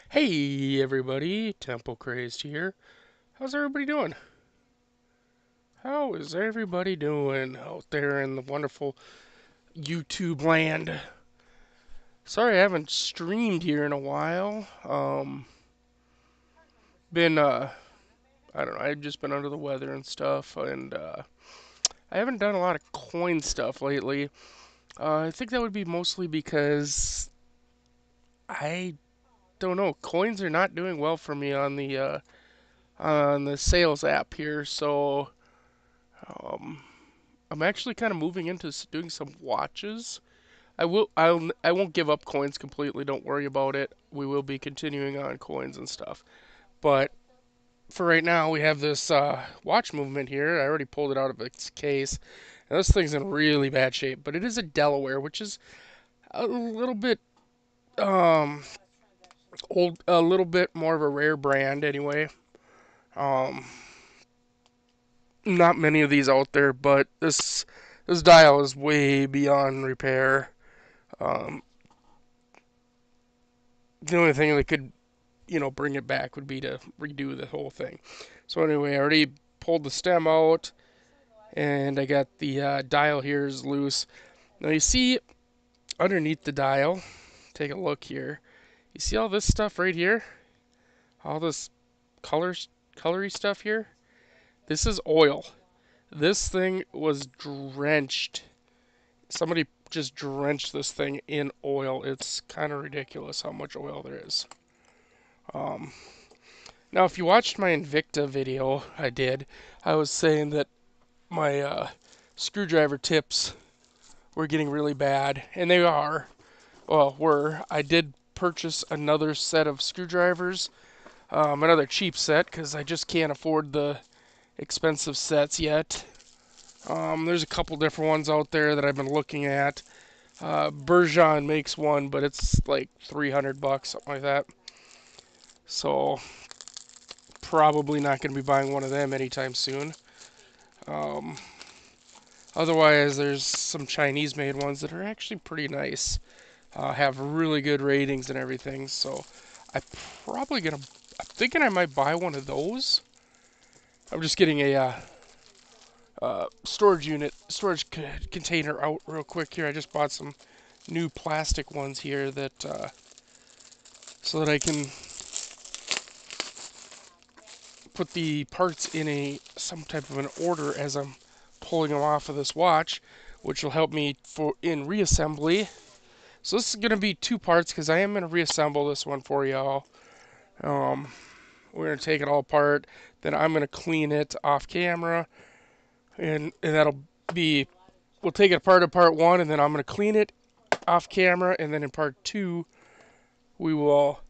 Hey everybody, Temple Crazed here. How's everybody doing? How is everybody doing out there in the wonderful YouTube land? Sorry I haven't streamed here in a while. Been I don't know, I've just been under the weather and stuff, and I haven't done a lot of coin stuff lately. I think that would be mostly because I don't know, coins are not doing well for me on the sales app here, so um I'm actually kind of moving into doing some watches. I won't give up coins completely. Don't worry about it. We will be continuing on coins and stuff. But for right now, we have this watch movement here. I already pulled it out of its case. And this thing's in really bad shape, but it is a Delaware, which is a little bit um old, a little bit more of a rare brand anyway. Um, Not many of these out there, but this dial is way beyond repair. Um, the only thing that could, bring it back would be to redo the whole thing. So anyway, I already pulled the stem out, and I got the dial here is loose. Now you see underneath the dial, take a look here. You see all this stuff right here? All this colors, colory stuff here? This is oil. This thing was drenched. Somebody just drenched this thing in oil. It's kind of ridiculous how much oil there is. Um, Now, if you watched my Invicta video I did, I was saying that my screwdriver tips were getting really bad, and they are. Well, were. I did purchase another set of screwdrivers, another cheap set, because I just can't afford the expensive sets yet. There's a couple different ones out there that I've been looking at. Bergeon makes one, but it's like 300 bucks, something like that. So probably not going to be buying one of them anytime soon. Um, Otherwise, there's some Chinese-made ones that are actually pretty nice. Have really good ratings and everything. So I probably gonna. I'm thinking I might buy one of those. I'm just getting a storage container out real quick here. I just bought some new plastic ones here that so that I can put the parts in a some type of an order as I'm pulling them off of this watch, which will help me for in reassembly. So this is gonna be two parts because I am gonna reassemble this one for y'all. Um, we're gonna take it all apart, then I'm gonna clean it off camera, and that'll be we'll take it apart in part one, and then I'm gonna clean it off camera, and then in part two we will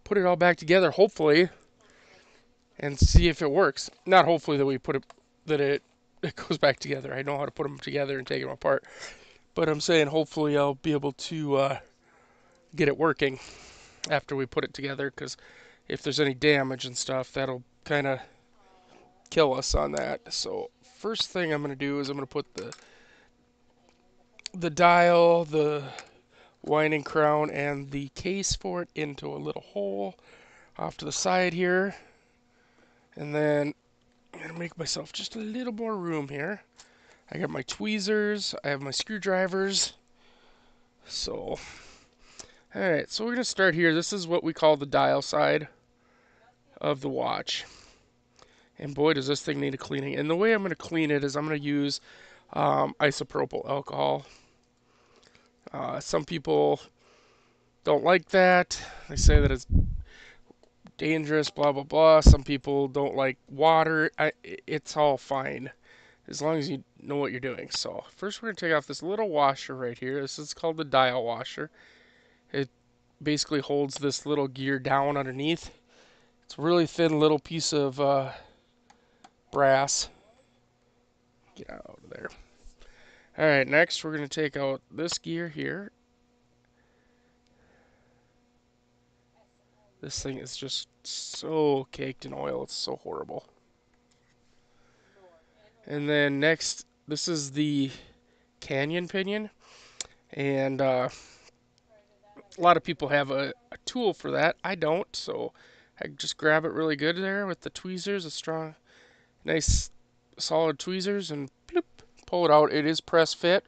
put it all back together, hopefully, and see if it works. Not hopefully that we put it that it goes back together. I know how to put them together and take them apart, but I'm saying hopefully I'll be able to get it working after we put it together, because if there's any damage and stuff, that'll kind of kill us on that. So first thing I'm going to do is I'm going to put the dial, the winding crown, and the case for it into a little hole off to the side here. And then I'm going to make myself just a little more room here. I got my tweezers, I have my screwdrivers. So, alright, so we're going to start here. This is what we call the dial side of the watch. And boy, does this thing need a cleaning. And the way I'm going to clean it is I'm going to use isopropyl alcohol. Some people don't like that. They say that it's dangerous, blah, blah, blah. Some people don't like water. It's all fine as long as you know what you're doing. So first we're going to take off this little washer right here. This is called the dial washer. It basically holds this little gear down underneath. It's a really thin little piece of brass. Get out of there. Alright, next we're going to take out this gear here. This thing is just so caked in oil, it's so horrible. And then next, this is the Canyon pinion. And a lot of people have a tool for that. I don't, so I just grab it really good there with the tweezers, a strong, nice, solid tweezers, and bloop, pull it out. It is press fit,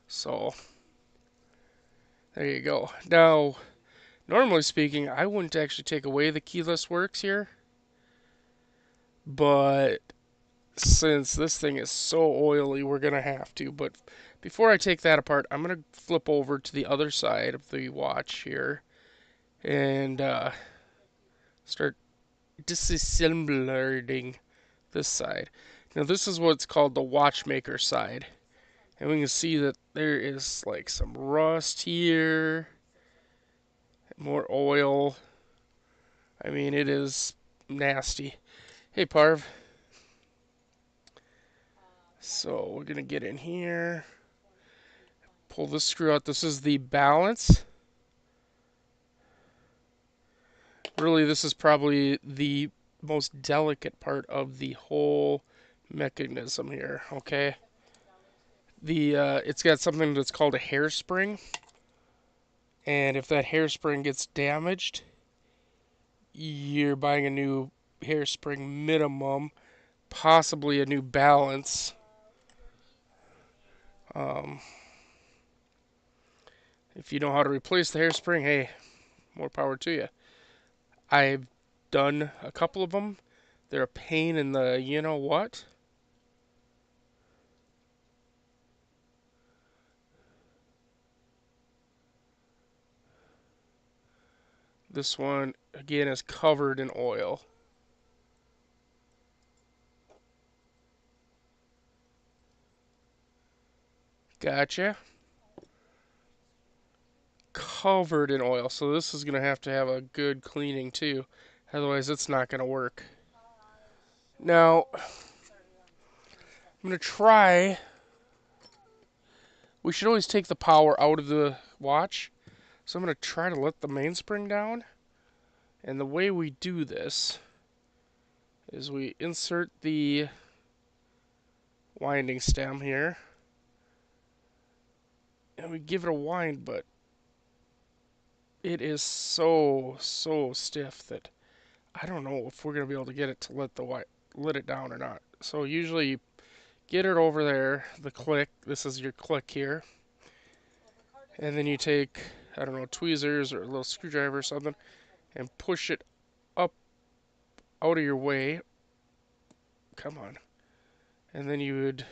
so there you go. Now, normally speaking, I wouldn't actually take away the keyless works here, but since this thing is so oily, we're going to have to. But before I take that apart, I'm going to flip over to the other side of the watch here and start disassembling this side. Now this is what's called the watchmaker side. And we can see that there is like some rust here, more oil. I mean, it is nasty. Hey, Parv. So we're going to get in here, pull this screw out. This is the balance. Really, this is probably the most delicate part of the whole mechanism here, okay? It's got something that's called a hairspring, and if that hairspring gets damaged, you're buying a new hairspring minimum, possibly a new balance. If you know how to replace the hairspring, hey, more power to you. I've done a couple of them. They're a pain in the you know what. This one, again, is covered in oil. Gotcha. Covered in oil. So this is going to have a good cleaning too. Otherwise, it's not going to work. Now, I'm going to try. We should always take the power out of the watch. So I'm going to try to let the mainspring down. And the way we do this is we insert the winding stem here. And we give it a wind, but it is so stiff that I don't know if we're going to be able to get it to let it down or not. So usually you get it over there, the click. This is your click here. And then you take, I don't know, tweezers or a little screwdriver or something and push it up out of your way. Come on. And then you would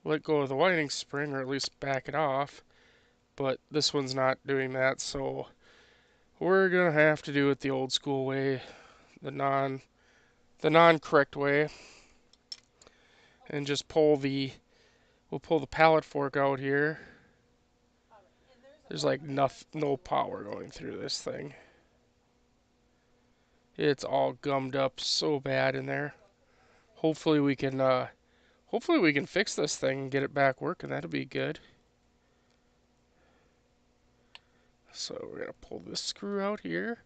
let go of the winding spring, or at least back it off. But this one's not doing that, so we're gonna have to do it the old school way, the non-correct way, and just we'll pull the pallet fork out here. There's like no power going through this thing. It's all gummed up so bad in there. Hopefully we can fix this thing and get it back working. That'll be good. So we're going to pull this screw out here.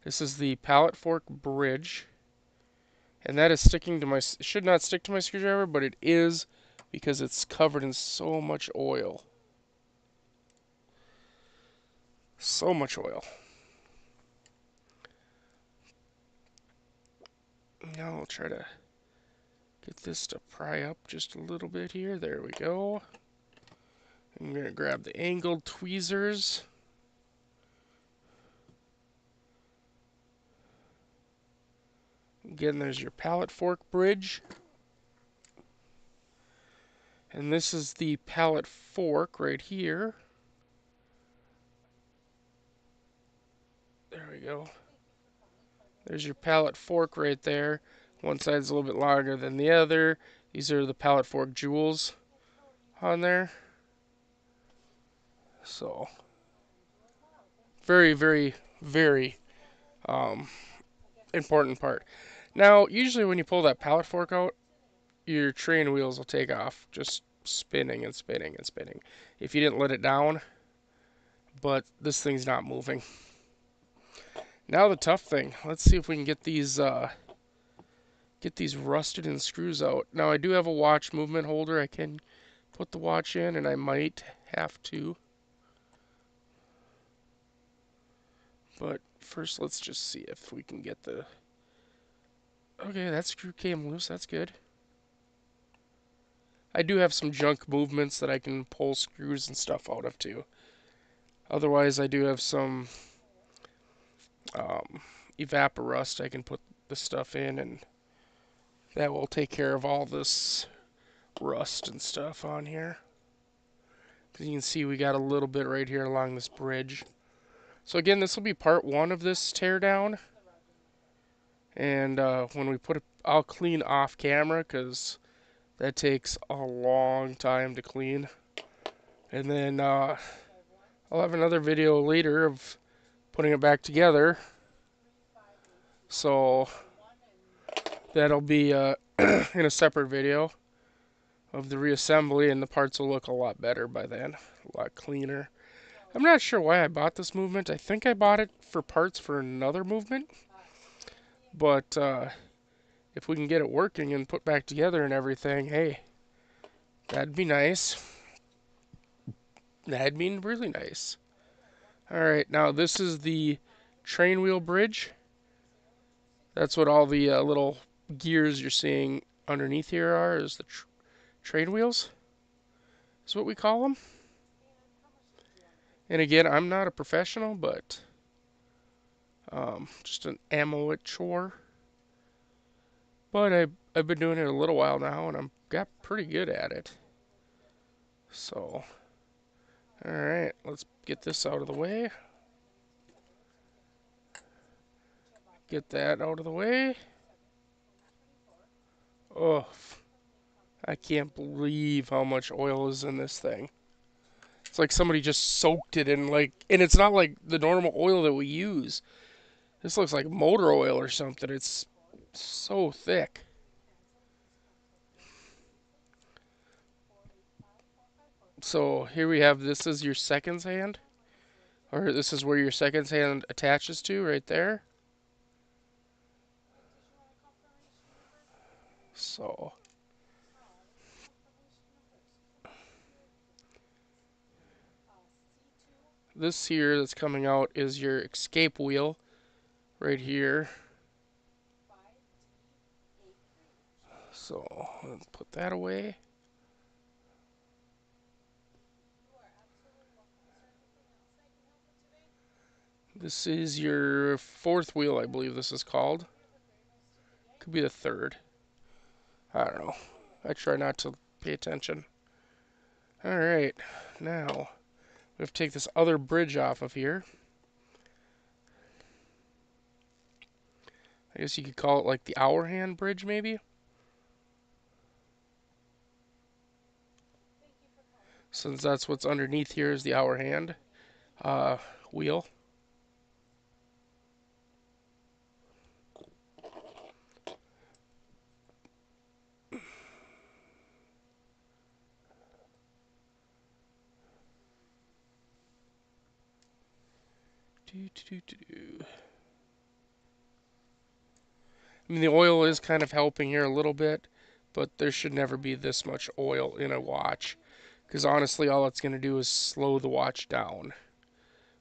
This is the pallet fork bridge. And that is sticking to it should not stick to my screwdriver, but it is because it's covered in so much oil. So much oil. Now I'll try to get this to pry up just a little bit here. There we go. I'm going to grab the angled tweezers. Again, there's your pallet fork bridge. And this is the pallet fork right here. There we go. There's your pallet fork right there. One side's a little bit longer than the other. These are the pallet fork jewels on there. So, very, very, very important part. Now, usually when you pull that pallet fork out, your train wheels will take off, just spinning and spinning and spinning. If you didn't let it down, but this thing's not moving. Now the tough thing. Let's see if we can get these rusted in screws out. Now I do have a watch movement holder. I can put the watch in, and I might have to. But first, let's just see if we can get the... Okay, that screw came loose. That's good. I do have some junk movements that I can pull screws and stuff out of too. Otherwise, I do have some um, evaporust I can put the stuff in, and that will take care of all this rust and stuff on here. As you can see, we got a little bit right here along this bridge. So again, this will be part one of this teardown. And when we put it, I'll clean off camera because that takes a long time to clean. And then I'll have another video later of putting it back together. So that'll be in a separate video of the reassembly, and the parts will look a lot better by then, a lot cleaner. I'm not sure why I bought this movement. I think I bought it for parts for another movement, but if we can get it working and put back together and everything, hey, that'd be nice. That'd be really nice. Alright, now this is the train wheel bridge. That's what all the little gears you're seeing underneath here are, is the train wheels. Is what we call them. And again, I'm not a professional, but just an amateur. But I've been doing it a little while now, and I've got pretty good at it. So, alright, let's get this out of the way. Get that out of the way. Oh, I can't believe how much oil is in this thing. It's like somebody just soaked it in, like, and it's not like the normal oil that we use. This looks like motor oil or something. It's so thick. So here we have, this is your seconds hand, or this is where your seconds hand attaches to, right there. So this here that's coming out is your escape wheel right here. So let's put that away. This is your fourth wheel, I believe this is called. Could be the third. I don't know. I try not to pay attention. Alright, now we have to take this other bridge off of here. I guess you could call it like the hour hand bridge, maybe? Since that's what's underneath here is the hour hand wheel. I mean, the oil is kind of helping here a little bit, but there should never be this much oil in a watch, because honestly, all it's going to do is slow the watch down.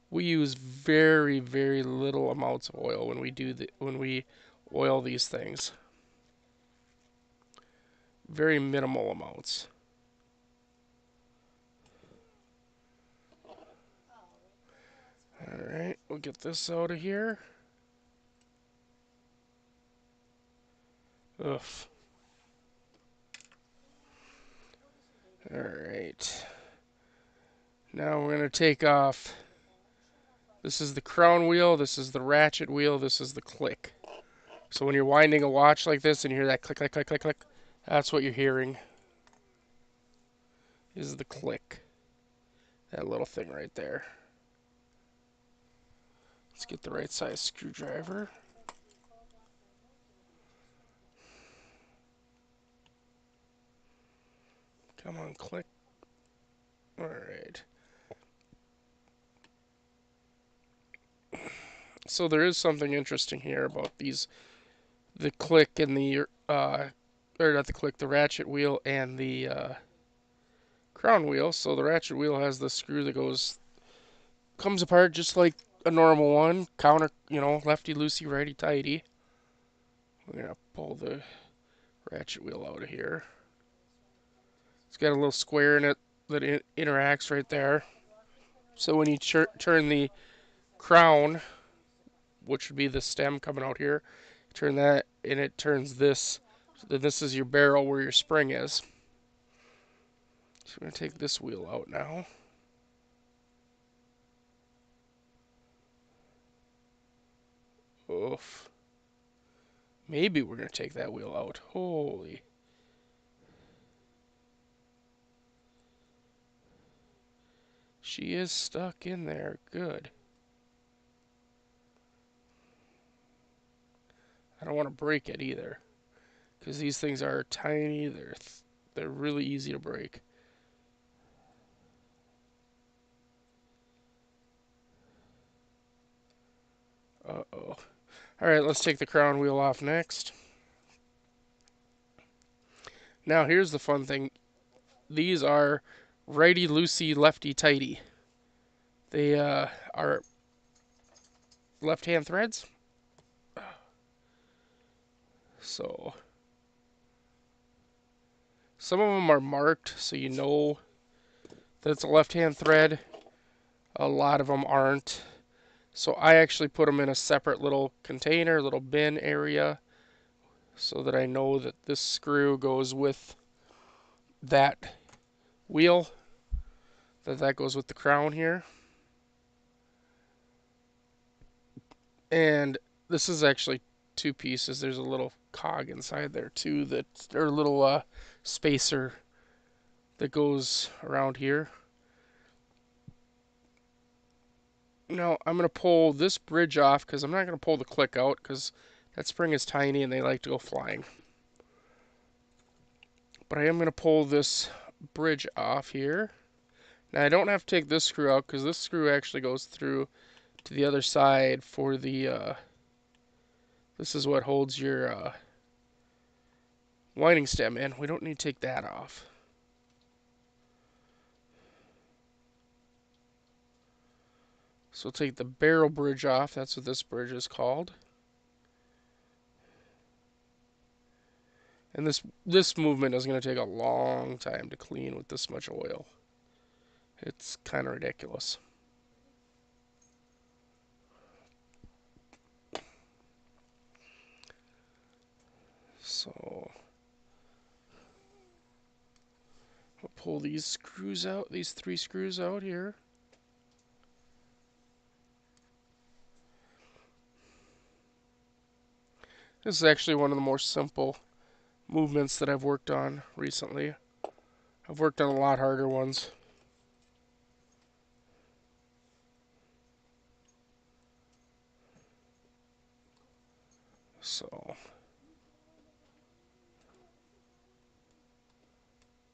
We use very, very little amounts of oil when we oil these things. Very minimal amounts. Alright, we'll get this out of here. Ugh. Alright. Now we're going to take off. This is the crown wheel, this is the ratchet wheel, this is the click. So when you're winding a watch like this and you hear that click, click, click, click, click, that's what you're hearing. This is the click. That little thing right there. Let's get the right size screwdriver. Come on, click. Alright. So there is something interesting here about these, the click and the, or not the click, the ratchet wheel and the crown wheel. So the ratchet wheel has the screw that comes apart just like a normal one, counter, lefty loosey, righty tighty. We're gonna pull the ratchet wheel out of here. It's got a little square in it that interacts right there. So when you turn the crown, which would be the stem coming out here, turn that and it turns this. So then this is your barrel where your spring is. So we're going to take this wheel out now. Oof. Maybe we're going to take that wheel out. Holy. She is stuck in there. Good. I don't want to break it either, because these things are tiny. They're really easy to break. Uh-oh. All right, let's take the crown wheel off next. Now here's the fun thing. These are righty loosey, lefty tighty. They are left-hand threads. So some of them are marked so you know that it's a left-hand thread. A lot of them aren't. So I actually put them in a separate little container, little bin area, so that I know that this screw goes with that wheel, that goes with the crown here. And this is actually two pieces. There's a little cog inside there too, or a little spacer that goes around here. Now I'm going to pull this bridge off because I'm not going to pull the click out because that spring is tiny and they like to go flying. But I am going to pull this bridge off here. Now I don't have to take this screw out because this screw actually goes through to the other side for the, this is what holds your winding stem in. We don't need to take that off. So we'll take the barrel bridge off. That's what this bridge is called. And this movement is going to take a long time to clean with this much oil. It's kind of ridiculous. So we'll pull these screws out, these 3 screws out here. This is actually one of the more simple movements that I've worked on recently. I've worked on a lot harder ones. So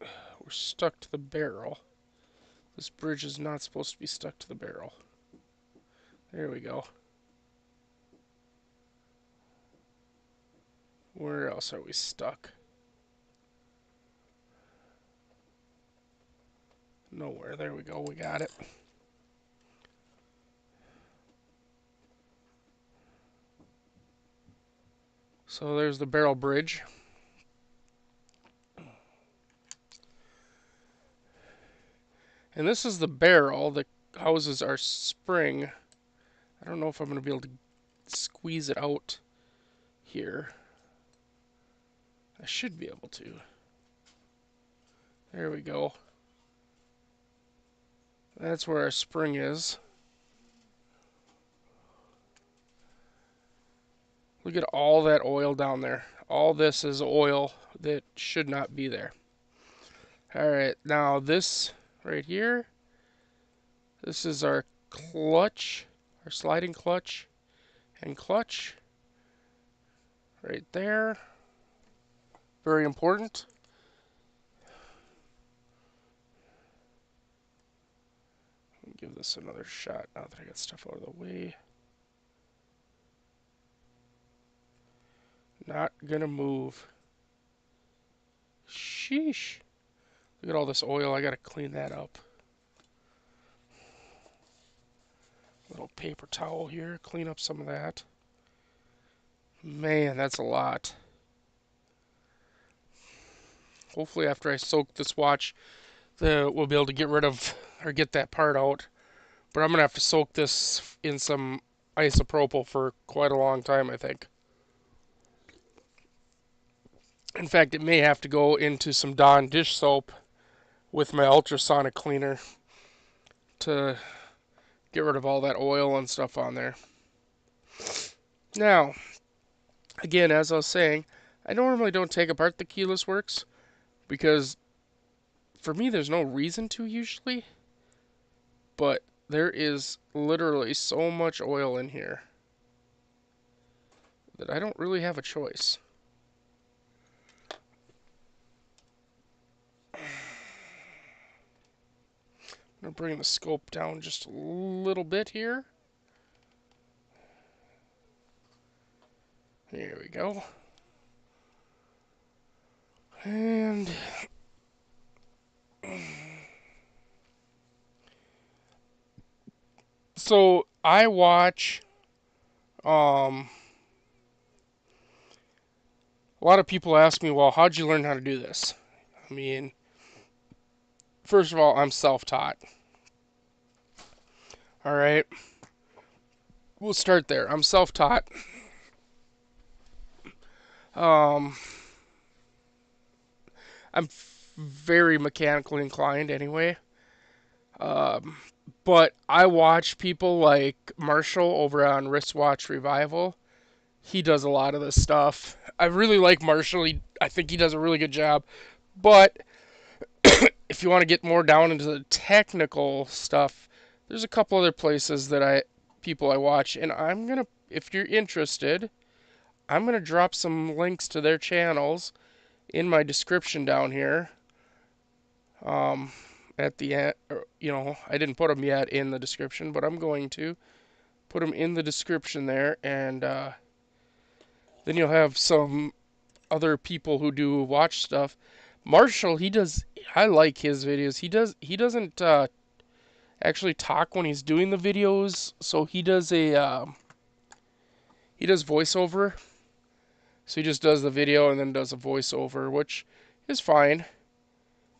we're stuck to the barrel. This bridge is not supposed to be stuck to the barrel. There we go. Where else are we stuck? Nowhere. There we go. We got it. So there's the barrel bridge. And this is the barrel that houses our spring. I don't know if I'm going to be able to squeeze it out here. I should be able to. There we go. That's where our spring is. Look at all that oil down there. All this is oil that should not be there. Alright, now this right here, this is our clutch, our sliding clutch and clutch. Right there. Very important. Give this another shot now that I got stuff out of the way. Not gonna move. Sheesh. Look at all this oil. I gotta clean that up. Little paper towel here, clean up some of that. Man, that's a lot. Hopefully after I soak this watch, we'll be able to get rid of, or get that part out. But I'm going to have to soak this in some isopropyl for quite a long time, I think. In fact, it may have to go into some Dawn dish soap with my ultrasonic cleaner to get rid of all that oil and stuff on there. Now, again, as I was saying, I normally don't take apart the Keyless Works because for me there's no reason to usually, but there is literally so much oil in here that I don't really have a choice. I'm going to bring the scope down just a little bit here. Here we go. And so I watch a lot of people ask me, well, how'd you learn how to do this? I mean, first of all, I'm self-taught. All right. We'll start there. I'm self-taught. I'm very mechanically inclined anyway. But I watch people like Marshall over on Wristwatch Revival. He does a lot of this stuff. I really like Marshall. I think he does a really good job. But if you want to get more down into the technical stuff, there's a couple other places that people I watch, and I'm gonna, if you're interested, I'm gonna drop some links to their channels in my description down here. At the end, I didn't put them yet in the description, but I'm going to put them in the description there, and then you'll have some other people who do watch stuff. Marshall, I like his videos. He doesn't actually talk when he's doing the videos, so he does voiceover. So he just does the video and then does a voiceover, which is fine.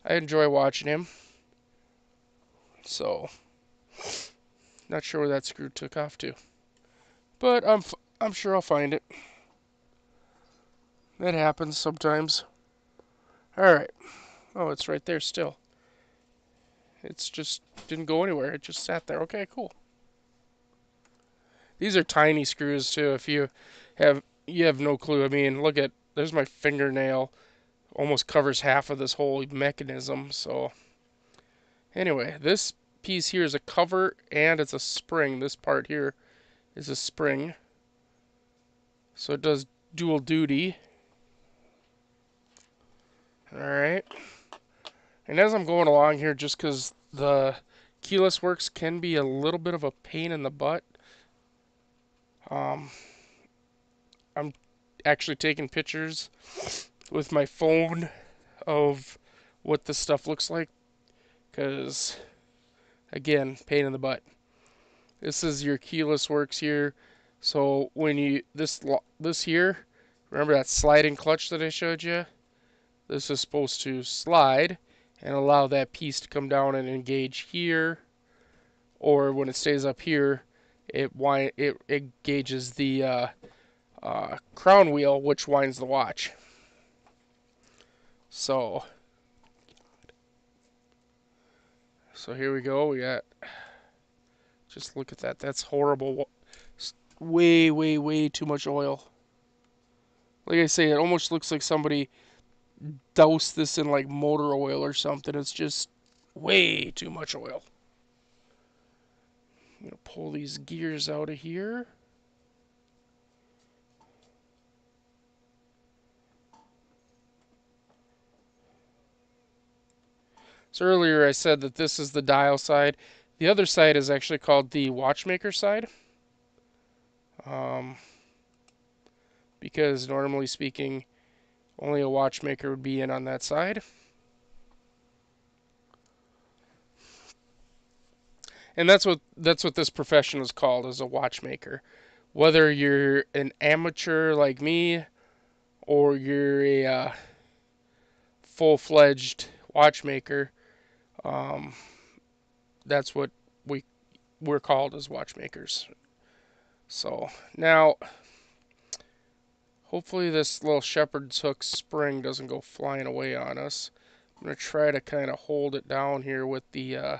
I enjoy watching him. So, not sure where that screw took off to, but I'm sure I'll find it. That happens sometimes. All right. Oh, it's right there still. It's just didn't go anywhere. It just sat there. Okay, cool. These are tiny screws too. If you have no clue. I mean, there's my fingernail. Almost covers half of this whole mechanism. So anyway, this piece here is a cover and it's a spring. This part here is a spring. So it does dual duty. Alright. And as I'm going along here, just because the Keyless Works can be a little bit of a pain in the butt, I'm actually taking pictures with my phone of what this stuff looks like. Because, again, pain in the butt. This is your Keyless Works here. So when this here, remember that sliding clutch that I showed you? This is supposed to slide and allow that piece to come down and engage here, or when it stays up here, it engages the crown wheel, which winds the watch. So here we go. We got, just look at that. That's horrible. Way, way, way too much oil. Like I say, it almost looks like somebody doused this in like motor oil or something. It's just way too much oil. I'm going to pull these gears out of here. So earlier I said that this is the dial side. The other side is actually called the watchmaker side. Because normally speaking, only a watchmaker would be in on that side. And that's what this profession is called, as a watchmaker. Whether you're an amateur like me or you're a full-fledged watchmaker, um, that's what we we're called as watchmakers. So now, hopefully this little shepherd's hook spring doesn't go flying away on us. I'm going to try to kind of hold it down here with the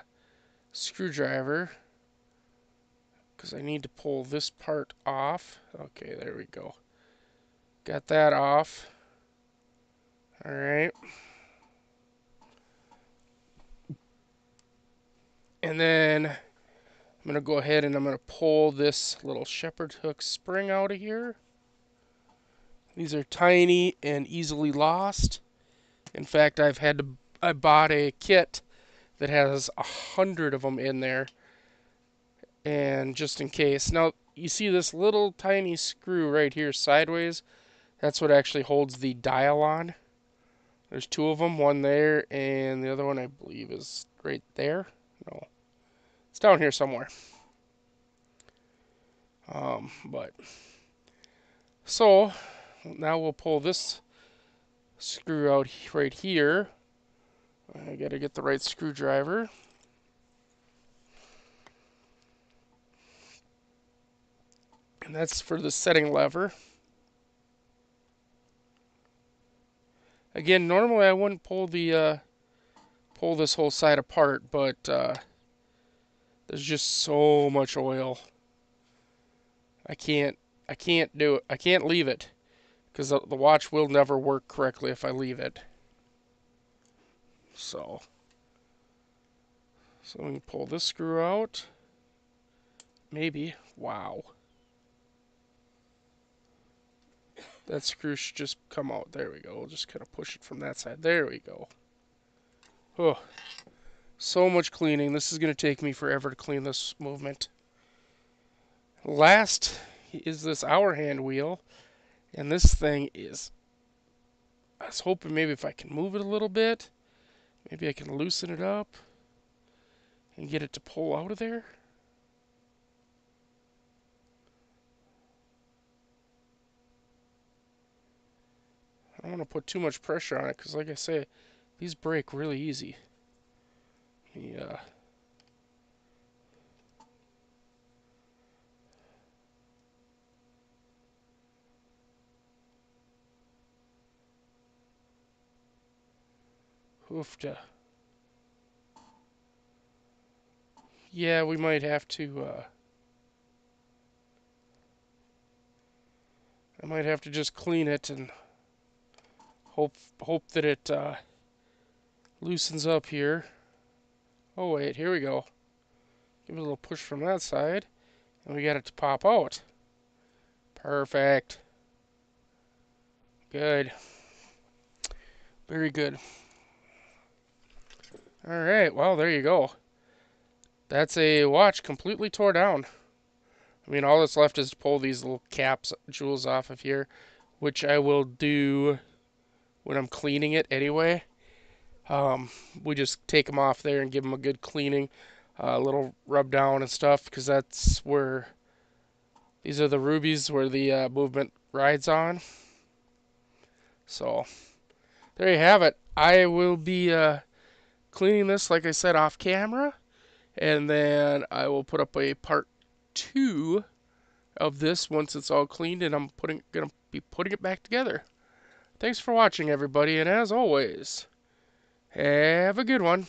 screwdriver, because I need to pull this part off. Okay, there we go. Got that off. Alright. And then I'm going to go ahead and I'm going to pull this little shepherd hook spring out of here. These are tiny and easily lost. In fact, I bought a kit that has 100 of them in there, and just in case. Now, you see this little tiny screw right here sideways? That's what actually holds the dial on. There's two of them, one there, and the other one I believe is right there. No, it's down here somewhere. But so now we'll pull this screw out right here. I gotta get the right screwdriver. And that's for the setting lever. Again, normally I wouldn't pull this whole side apart, but there's just so much oil. I can't do it. I can't leave it, because the watch will never work correctly if I leave it. So we can pull this screw out. Maybe. Wow. That screw should just come out. There we go. We'll just kind of push it from that side. There we go. Oh, so much cleaning. This is going to take me forever to clean this movement. Last is this hour hand wheel. And this thing is... I was hoping maybe if I can move it a little bit, maybe I can loosen it up and get it to pull out of there. I don't want to put too much pressure on it, because like I say, these break really easy. Yeah. Oofta. Yeah, we might have to, I might have to just clean it and hope that it loosens up here. Oh wait, here we go. Give it a little push from that side, and we got it to pop out. Perfect. Good. Very good. Alright, well, there you go. That's a watch completely tore down. I mean, all that's left is to pull these little caps, jewels off of here, which I will do when I'm cleaning it anyway. We just take them off there and give them a good cleaning, a little rub down and stuff, because that's where, these are the rubies where the movement rides on. So, there you have it. I will be cleaning this, like I said, off camera, and then I will put up a part 2 of this once it's all cleaned, and I'm gonna be putting it back together. Thanks for watching, everybody, and as always, have a good one.